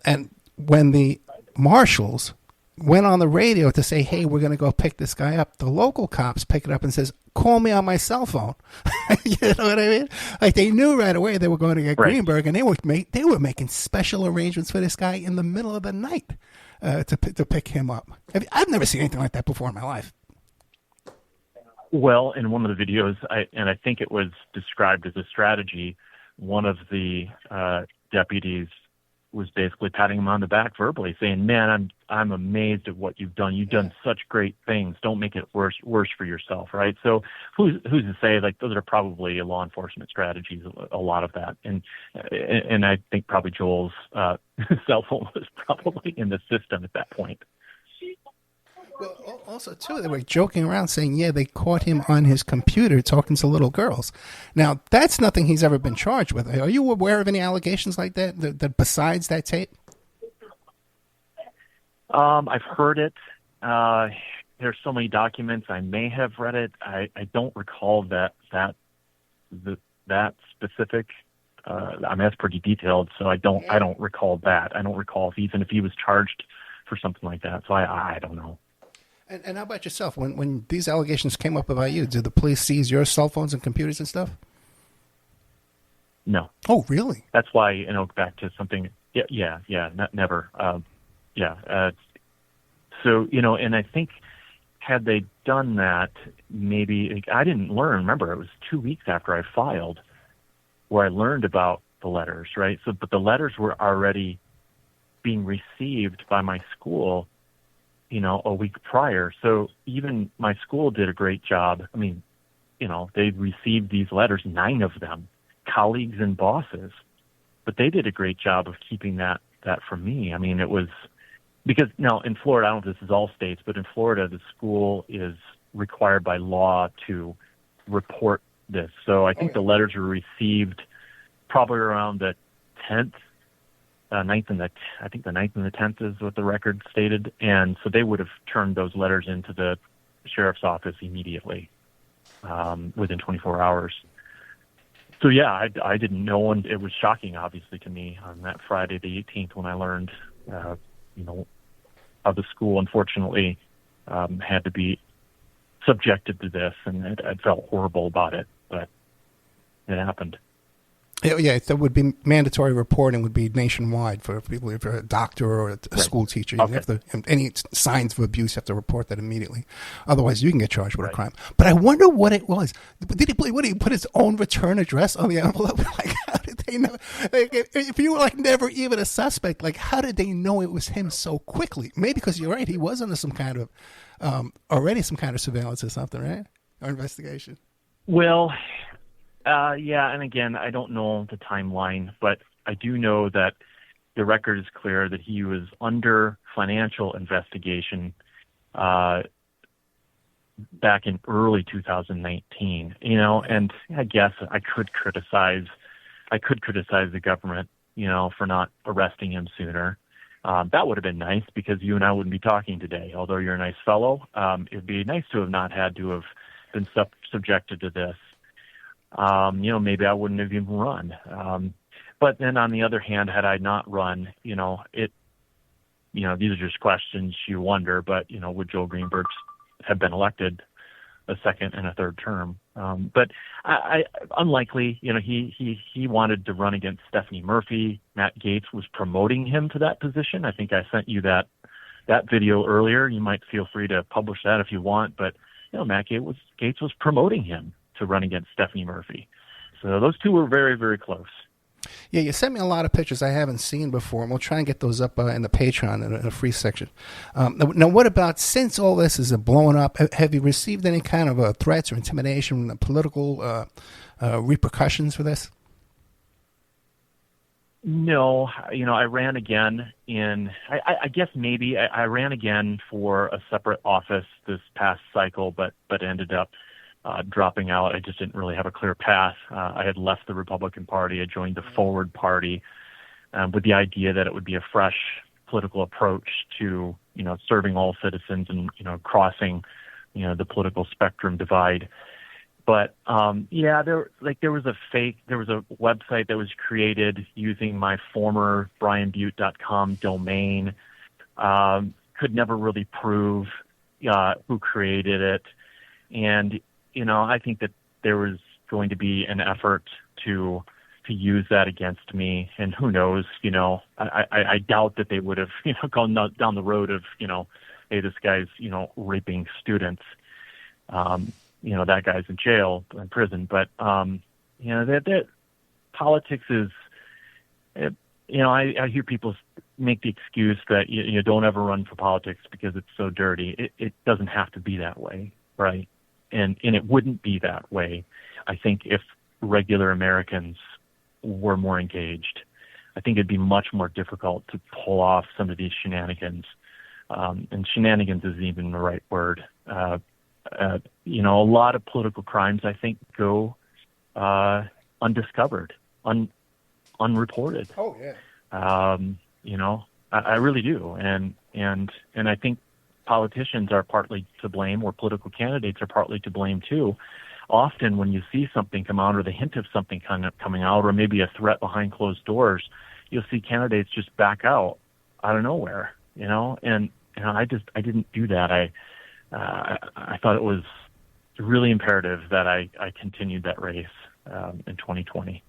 and when the marshals went on the radio to say, hey, we're going to go pick this guy up, the local cops pick it up and says, call me on my cell phone. You know what I mean? Like, they knew right away they were going to get Greenberg, and they were making special arrangements for this guy in the middle of the night to pick him up. I've never seen anything like that before in my life. Well, in one of the videos, I think it was described as a strategy, one of the deputies was basically patting him on the back verbally, saying, "Man, I'm amazed at what you've done. You've done such great things. Don't make it worse for yourself." Right? So who's to say, those are probably law enforcement strategies, a lot of that, and I think probably Joel's cell phone was probably in the system at that point. Well, also, too, they were joking around saying, yeah, they caught him on his computer talking to little girls. Now, that's nothing he's ever been charged with. Are you aware of any allegations like that besides that tape? I've heard it. There's so many documents. I may have read it. I don't recall that specific. That's pretty detailed, so I don't recall that. I don't recall even if he was charged for something like that. So I don't know. And how about yourself? When these allegations came up about you, did the police seize your cell phones and computers and stuff? No. Oh, really? That's why, back to something. Never. So, and I think had they done that, maybe I didn't learn. Remember, it was 2 weeks after I filed where I learned about the letters, right? So, but the letters were already being received by my school, a week prior. So even my school did a great job. I mean, they received these letters, 9 of them, colleagues and bosses, but they did a great job of keeping that from me. I mean, it was because now in Florida, I don't know if this is all states, but in Florida, the school is required by law to report this. So I think the letters were received probably around the 10th, 9th and I think the 9th and the 10th is what the record stated. And so they would have turned those letters into the sheriff's office immediately, within 24 hours. So yeah, I didn't know, and it was shocking, obviously, to me on that Friday, the 18th, when I learned, how the school, unfortunately, had to be subjected to this, and I felt horrible about it, but it happened. Yeah, that would be mandatory reporting would be nationwide for people. If you're a doctor or a school teacher, you have to, any signs of abuse, you have to report that immediately. Otherwise, you can get charged with a crime. But I wonder what it was. Did he put his own return address on the envelope? Like, how did they know? Like, if you were never even a suspect, how did they know it was him so quickly? Maybe because you're right, he was under some kind of already some kind of surveillance or something, right? Or investigation. Well. Yeah, and again, I don't know the timeline, but I do know that the record is clear that he was under financial investigation back in early 2019. And I guess I could criticize the government, for not arresting him sooner. That would have been nice because you and I wouldn't be talking today. Although you're a nice fellow, it'd be nice to have not had to have been subjected to this. Maybe I wouldn't have even run. But then on the other hand, had I not run, these are just questions you wonder, but, would Joel Greenberg have been elected a second and a third term? But I unlikely, he wanted to run against Stephanie Murphy. Matt Gaetz was promoting him to that position. I think I sent you that video earlier. You might feel free to publish that if you want. But, Matt Gaetz was promoting him to run against Stephanie Murphy. So those two were very, very close. Yeah, you sent me a lot of pictures I haven't seen before, and we'll try and get those up in the Patreon in a free section. Now, what about, since all this is blowing up, have you received any kind of threats or intimidation, political repercussions for this? No, I ran again I guess maybe I ran again for a separate office this past cycle, but ended up dropping out. I just didn't really have a clear path. I had left the Republican Party. I joined the Forward Party with the idea that it would be a fresh political approach to, serving all citizens and, crossing, the political spectrum divide. But, there was a website that was created using my former BrianBeute.com domain. Could never really prove who created it. And, I think that there was going to be an effort to use that against me. And who knows, I doubt that they would have, gone down the road of, hey, this guy's, raping students. That guy's in jail, in prison. But, that politics is, I hear people make the excuse that you don't ever run for politics because it's so dirty. It doesn't have to be that way, right? And it wouldn't be that way, I think, if regular Americans were more engaged. I think it'd be much more difficult to pull off some of these shenanigans. And shenanigans isn't even the right word. A lot of political crimes, I think, go undiscovered, unreported. Oh, yeah. I really do. And I think politicians are partly to blame, or political candidates are partly to blame too. Often when you see something come out, or the hint of something kind of coming out, or maybe a threat behind closed doors, you'll see candidates just back out of nowhere, and I didn't do that. I thought it was really imperative that I continued that race in 2020.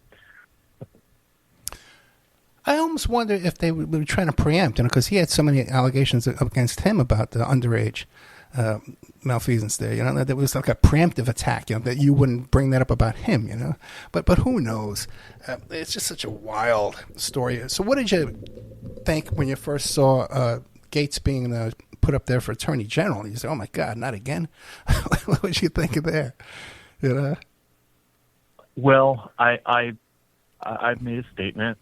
I almost wonder if they were trying to preempt, because he had so many allegations against him about the underage malfeasance there. There was like a preemptive attack, that you wouldn't bring that up about him, But who knows? It's just such a wild story. So what did you think when you first saw Gaetz being put up there for Attorney General? You said, "Oh my God, not again!" What was you thinking there? Well, I've made a statement.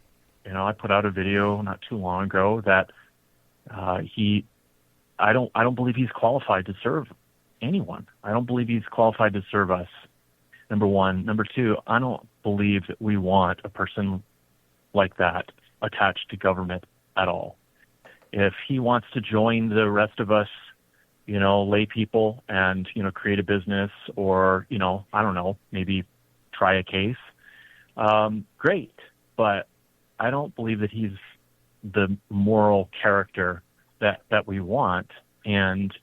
I put out a video not too long ago that I don't believe he's qualified to serve anyone. I don't believe he's qualified to serve us. Number one. Number two, I don't believe that we want a person like that attached to government at all. If he wants to join the rest of us, lay people and, create a business, or, I don't know, maybe try a case, great. But I don't believe that he's the moral character that we want. And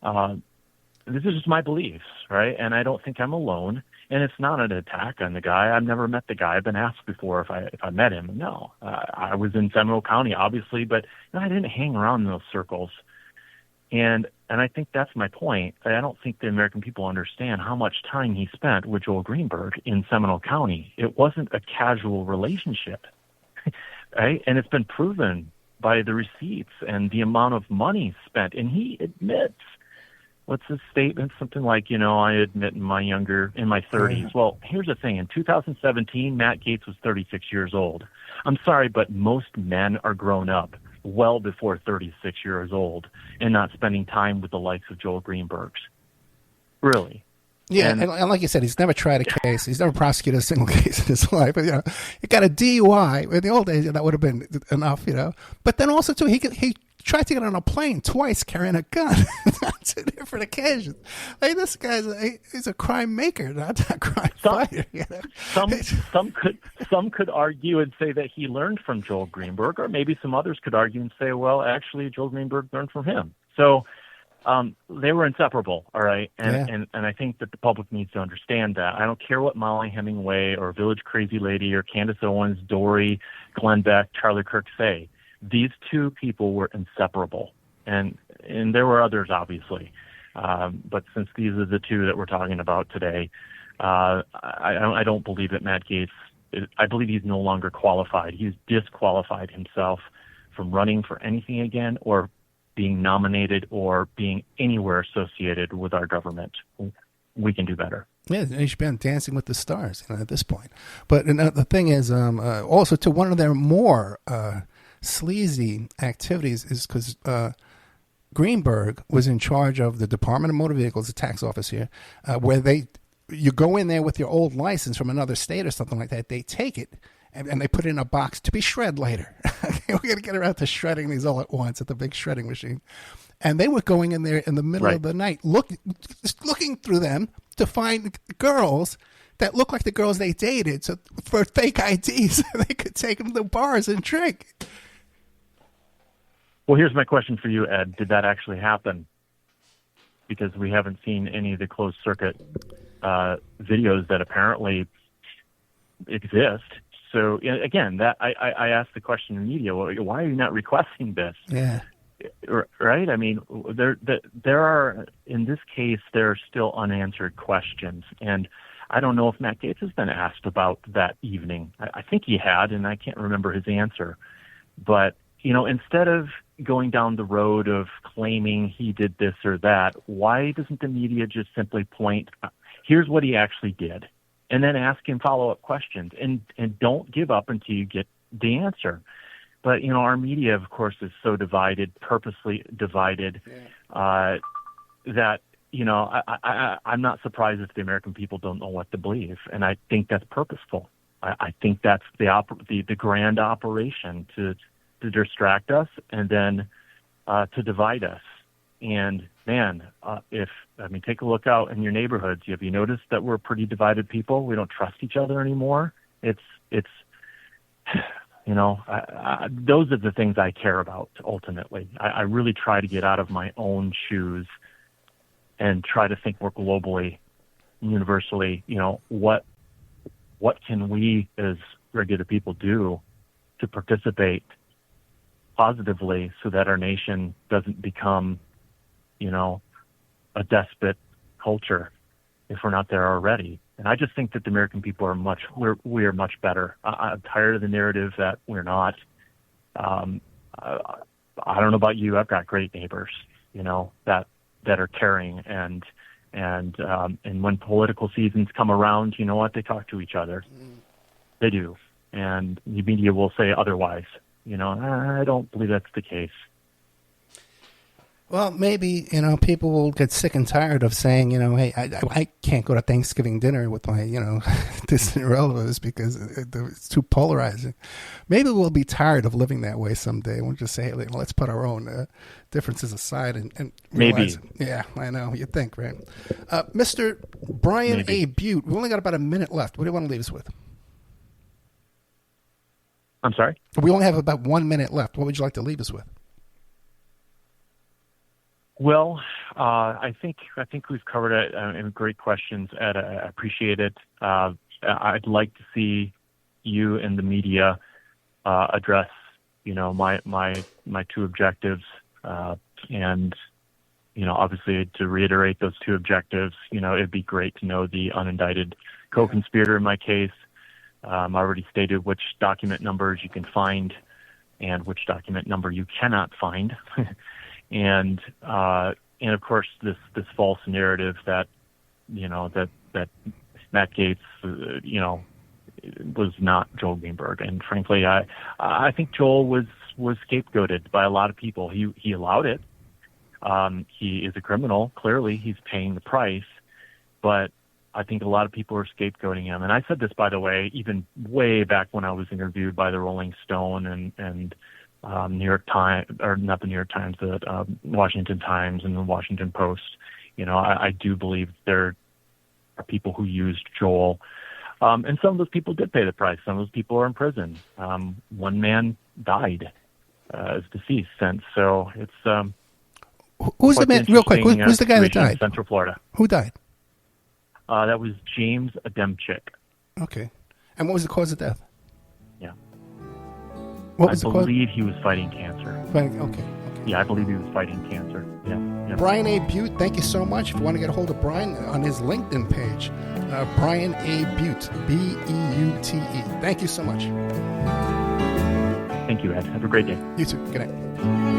this is just my beliefs, right? And I don't think I'm alone. And it's not an attack on the guy. I've never met the guy. I've been asked before if I met him. No, I was in Seminole County, obviously, but I didn't hang around in those circles. And I think that's my point. I don't think the American people understand how much time he spent with Joel Greenberg in Seminole County. It wasn't a casual relationship, right? And it's been proven by the receipts and the amount of money spent. And he admits, what's his statement? Something like, I admit in my 30s. Well, here's the thing. In 2017, Matt Gaetz was 36 years old. I'm sorry, but most men are grown up well before 36 years old and not spending time with the likes of Joel Greenberg's. Really. Yeah, and like you said, he's never tried a case. He's never prosecuted a single case in his life. But, he got a DUI. In the old days, that would have been enough, But then also, too, he tried to get on a plane twice carrying a gun on two different occasions. Like, this guy's he's a crime maker, not a crime fighter. Some could argue and say that he learned from Joel Greenberg, or maybe some others could argue and say, well, actually, Joel Greenberg learned from him. So They were inseparable, all right? And I think that the public needs to understand that. I don't care what Molly Hemingway or Village Crazy Lady or Candace Owens, Dory, Glenn Beck, Charlie Kirk say. These two people were inseparable. And there were others, obviously. But since these are the two that we're talking about today, I don't believe that Matt Gaetz, I believe he's no longer qualified. He's disqualified himself from running for anything again or being nominated or being anywhere associated with our government. We can do better. Yeah, he should be on Dancing with the Stars, at this point. But the thing is, also to one of their more sleazy activities is because Greenberg was in charge of the Department of Motor Vehicles, the tax office here, where you go in there with your old license from another state or something like that. They take it and they put it in a box to be shred later. We're going to get around to shredding these all at once at the big shredding machine. And they were going in there in the middle of the night, looking through them to find girls that look like the girls they dated, so for fake IDs, they could take them to bars and drink. Well, here's my question for you, Ed. Did that actually happen? Because we haven't seen any of the closed circuit videos that apparently exist. So again, that I asked the question in the media, well, why are you not requesting this? Yeah. Right? I mean, there are, in this case, there are still unanswered questions. And I don't know if Matt Gaetz has been asked about that evening. I think he had, and I can't remember his answer. But, instead of going down the road of claiming he did this or that, why doesn't the media just simply point, here's what he actually did, and then ask him follow-up questions, and don't give up until you get the answer. But, our media, of course, is so divided, purposely divided, that, I'm not surprised if the American people don't know what to believe. And I think that's purposeful. I think that's the grand operation to distract us and then to divide us. And, man, take a look out in your neighborhoods. Have you noticed that we're pretty divided people? We don't trust each other anymore. It's those are the things I care about ultimately. I really try to get out of my own shoes and try to think more globally, universally. What can we as regular people do to participate positively so that our nation doesn't become, a despot culture if we're not there already. And I just think that the American people are we are much better. I'm tired of the narrative that we're not. I don't know about you. I've got great neighbors, that are caring and when political seasons come around, you know what? They talk to each other. They do. And the media will say otherwise. I don't believe that's the case. Well, maybe, people will get sick and tired of saying, hey, I can't go to Thanksgiving dinner with my, distant relatives because it's too polarizing. Maybe we'll be tired of living that way someday. We'll just say, hey, let's put our own differences aside and realize. Maybe. Yeah, I know. You'd think, right? Mr. Brian A. Beute, we only got about a minute left. What do you want to leave us with? I'm sorry? We only have about 1 minute left. What would you like to leave us with? Well, I think we've covered it. And great questions, Ed. I appreciate it. I'd like to see you and the media address, my two objectives, and obviously to reiterate those two objectives. It'd be great to know the unindicted co-conspirator in my case. I already stated which document numbers you can find and which document number you cannot find. And of course, this false narrative that that Matt Gaetz was not Joel Greenberg, and frankly, I think Joel was scapegoated by a lot of people. He allowed it. He is a criminal. Clearly, he's paying the price. But I think a lot of people are scapegoating him. And I said this, by the way, even way back when I was interviewed by the Rolling Stone and New York Times, or not the New York Times, the Washington Times and the Washington Post. I do believe there are people who used Joel, and some of those people did pay the price. Some of those people are in prison. One man died, is deceased since. So it's Who's the man? Real quick, who's the guy that died? Central Florida. Who died? That was James Adamczyk. Okay. And what was the cause of death? Yeah. What was the cause? I believe he was fighting cancer. Okay. Yeah, I believe he was fighting cancer. Yeah. Brian A. Beute, thank you so much. If you want to get a hold of Brian, on his LinkedIn page, Brian A. Beute, B-E-U-T-E. Thank you so much. Thank you, Ed. Have a great day. You too. Good night.